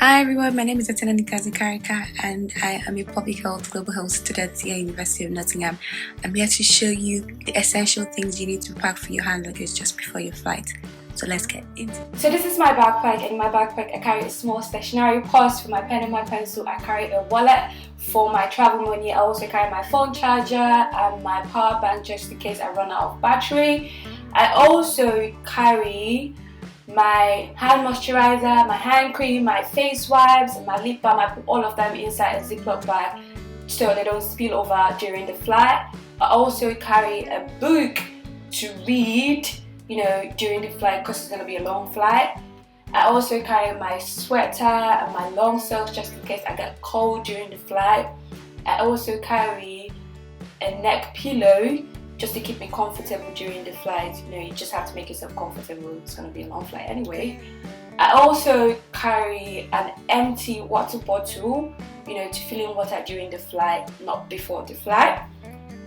Hi everyone, my name is Etieno and I am a public health global health student here at University of Nottingham. I'm here to show you the essential things you need to pack for your hand luggage just before your flight. So let's get into it. So this is my backpack, and in my backpack I carry a small stationery purse for my pen and my pencil. I carry a wallet for my travel money. I also carry my phone charger and my power bank just in case I run out of battery. I also carry my hand moisturizer, my hand cream, my face wipes, and my lip balm. I put all of them inside a Ziploc bag so they don't spill over during the flight. I also carry a book to read, during the flight because it's going to be a long flight. I also carry my sweater and my long socks just in case I get cold during the flight. I also carry a neck pillow just to keep me comfortable during the flight. You just have to make yourself comfortable. It's going to be a long flight anyway. I also carry an empty water bottle, to fill in water during the flight, not before the flight.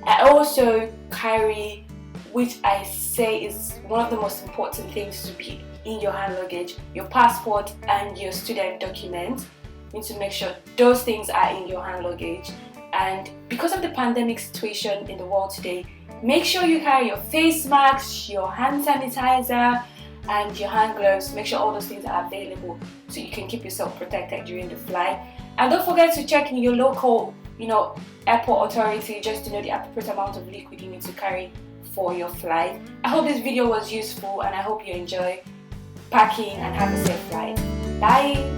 I also carry, which I say is one of the most important things to be in your hand luggage, your passport and your student documents. You need to make sure those things are in your hand luggage. And because of the pandemic situation in the world today, make sure you carry your face masks, your hand sanitizer and your hand gloves. Make sure all those things are available so you can keep yourself protected during the flight. And don't forget to check in your local, airport authority just to know the appropriate amount of liquid you need to carry for your flight. I hope this video was useful and I hope you enjoy packing and have a safe flight. Bye!